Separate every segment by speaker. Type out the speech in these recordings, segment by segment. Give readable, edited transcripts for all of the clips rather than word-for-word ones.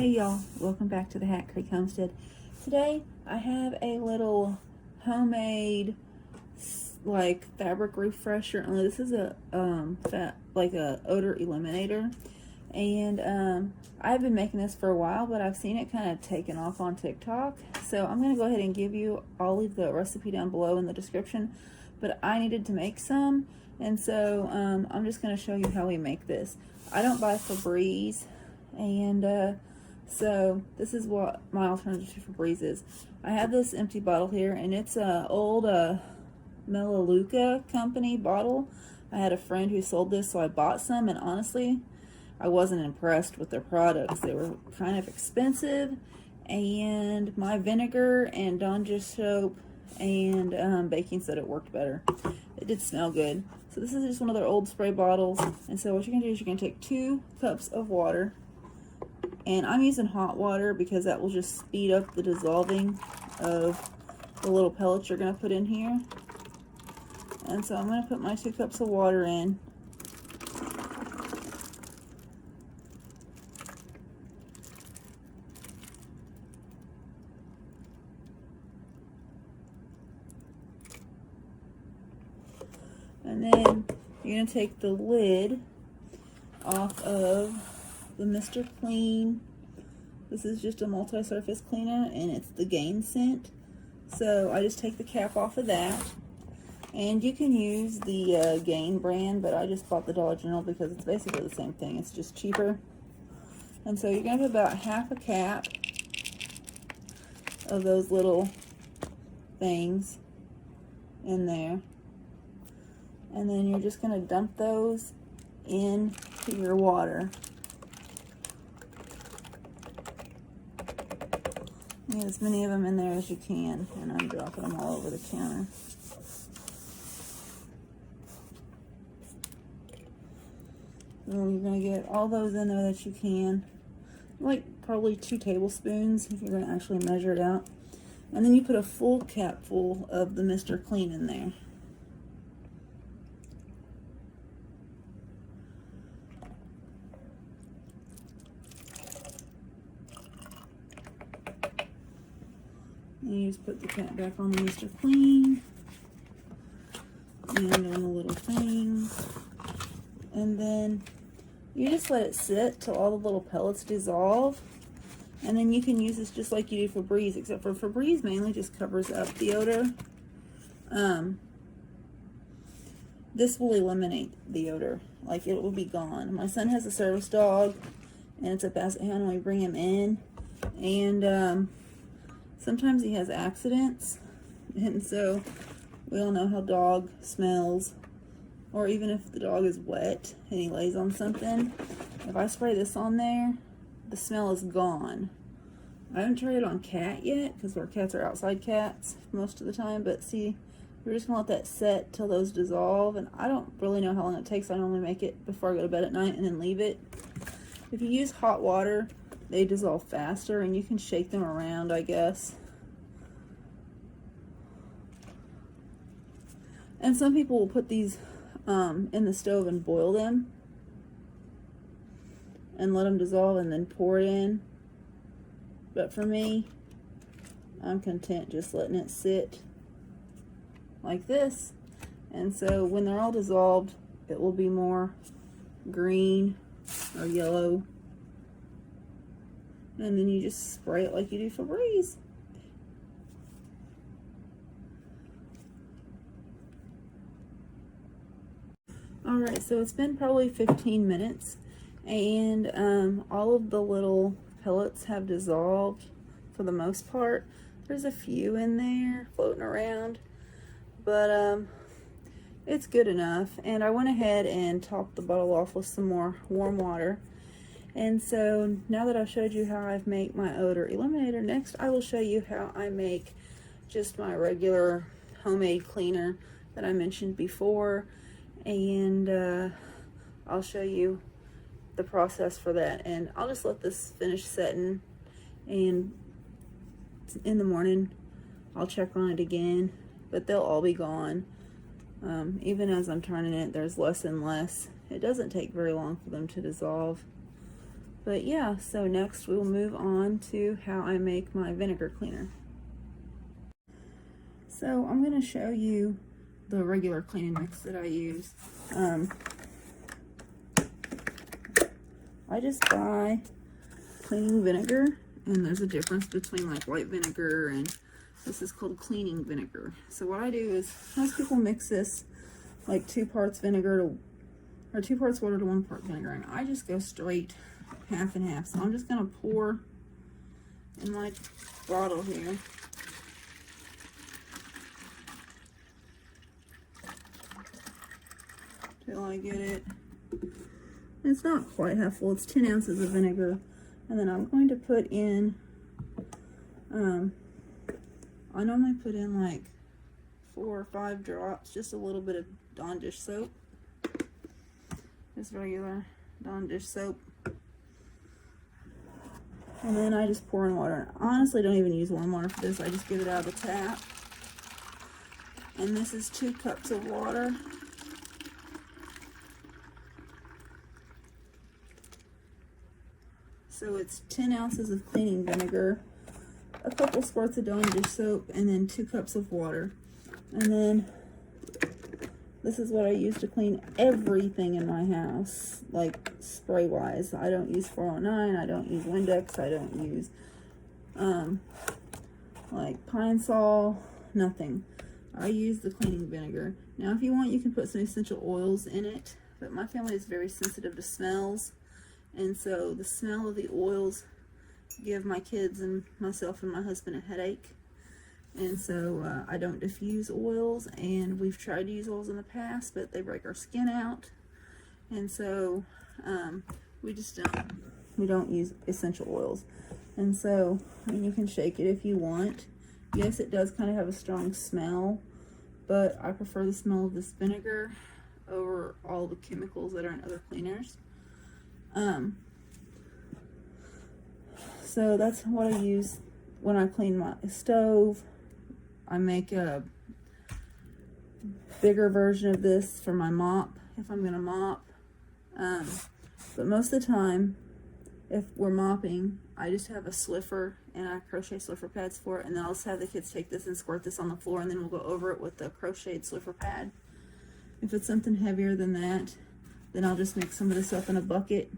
Speaker 1: Hey y'all, welcome back to the Hat Creek Homestead. Today I have a little homemade like fabric refresher. Only this is a odor eliminator, and I've been making this for a while, but I've seen it kind of taken off on TikTok. So I'm gonna go ahead and give you. I'll leave the recipe down below in the description. But I needed to make some, and so I'm just gonna show you how we make this. I don't buy Febreze, and so this is what my alternative to Febreze is. I have this empty bottle here, and it's a old Melaleuca company bottle. I had a friend who sold this, so I bought some, and honestly, I wasn't impressed with their products. They were kind of expensive, and my vinegar and Dawn soap and baking soda worked better. It did smell good. So this is just one of their old spray bottles, and so what you're gonna do is you're gonna take 2 cups of water. And I'm using hot water because that will just speed up the dissolving of the little pellets you're going to put in here. And so I'm going to put my 2 cups of water in. And then you're going to take the lid off of the Mr. Clean. This is just a multi-surface cleaner, and it's the Gain scent. So I just take the cap off of that, and you can use the Gain brand, but I just bought the Dollar General because it's basically the same thing. It's just cheaper. And so you're gonna put about half a cap of those little things in there, and then you're just gonna dump those into your water. Get as many of them in there as you can, and I'm dropping them all over the counter. So you're going to get all those in there that you can, like probably 2 tablespoons if you're going to actually measure it out. And then you put a full capful of the Mr. Clean in there. And you just put the cap back on the Mr. Clean and on the little thing, and then you just let it sit till all the little pellets dissolve, and then you can use this just like you do Febreze, except for Febreze mainly just covers up the odor. This will eliminate the odor, like it will be gone. My son has a service dog, and it's a basset hound, and we bring him in, and sometimes he has accidents, and so we all know how dog smells, or even if the dog is wet and he lays on something, if I spray this on there, the smell is gone. I haven't tried it on cat yet, because our cats are outside cats most of the time, but see, we're just gonna let that set till those dissolve, and I don't really know how long it takes. I normally make it before I go to bed at night and then leave it. If you use hot water, they dissolve faster, and you can shake them around, I guess. And some people will put these in the stove and boil them and let them dissolve and then pour it in. But for me, I'm content just letting it sit like this. And so when they're all dissolved, it will be more green or yellow. And then you just spray it like you do Febreze. Alright, so it's been probably 15 minutes, and all of the little pellets have dissolved for the most part. There's a few in there floating around, but it's good enough. And I went ahead and topped the bottle off with some more warm water. And so now that I've showed you how I make my odor eliminator, next I will show you how I make just my regular homemade cleaner that I mentioned before, and I'll show you the process for that. And I'll just let this finish setting, and in the morning I'll check on it again, but they'll all be gone. Even as I'm turning it, there's less and less. It doesn't take very long for them to dissolve. But yeah, so next we'll move on to how I make my vinegar cleaner. So I'm going to show you the regular cleaning mix that I use. I just buy cleaning vinegar, and there's a difference between like white vinegar and this is called cleaning vinegar. So what I do is, most people mix this like 2 parts vinegar to, or 2 parts water to 1 part vinegar, and I just go straight half and half. So I'm just gonna pour in my bottle here. Till I get it. It's not quite half full, it's 10 ounces of vinegar. And then I'm going to put in, I normally put in like 4 or 5 drops, just a little bit of Dawn dish soap. Just regular Dawn dish soap. And then I just pour in water. I honestly don't even use warm water for this, I just get it out of the tap. And this is 2 cups of water. So it's 10 ounces of cleaning vinegar, a couple squirts of Dawn dish soap, and then 2 cups of water. And then this is what I use to clean everything in my house, like spray wise. I don't use 409, I don't use Windex, I don't use like Pine Sol, nothing. I use the cleaning vinegar. Now if you want, you can put some essential oils in it, but my family is very sensitive to smells. And so the smell of the oils give my kids and myself and my husband a headache. And so I don't diffuse oils, and we've tried to use oils in the past, but they break our skin out. And so we just don't use essential oils. And so, I mean, you can shake it if you want. Yes, it does kind of have a strong smell, but I prefer the smell of this vinegar over all the chemicals that are in other cleaners. So that's what I use when I clean my stove. I make a bigger version of this for my mop, if I'm gonna mop. But most of the time, if we're mopping, I just have a Swiffer, and I crochet Swiffer pads for it, and then I'll just have the kids take this and squirt this on the floor, and then we'll go over it with the crocheted Swiffer pad. If it's something heavier than that, then I'll just mix some of this up in a bucket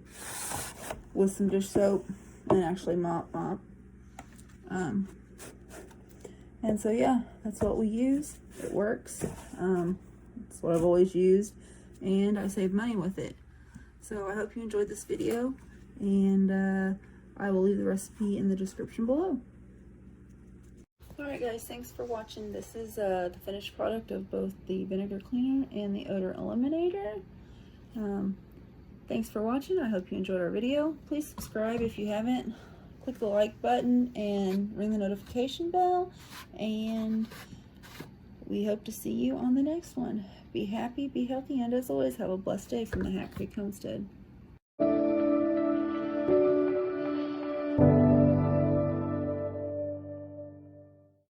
Speaker 1: with some dish soap and actually mop. And so yeah, that's what we use. It works. It's what I've always used, and I save money with it. So I hope you enjoyed this video, and I will leave the recipe in the description below. Alright guys, thanks for watching. This is the finished product of both the vinegar cleaner and the odor eliminator. Thanks for watching. I hope you enjoyed our video. Please subscribe if you haven't. Click the like button and ring the notification bell. And we hope to see you on the next one. Be happy, be healthy, and as always, have a blessed day from the Hat Creek Homestead.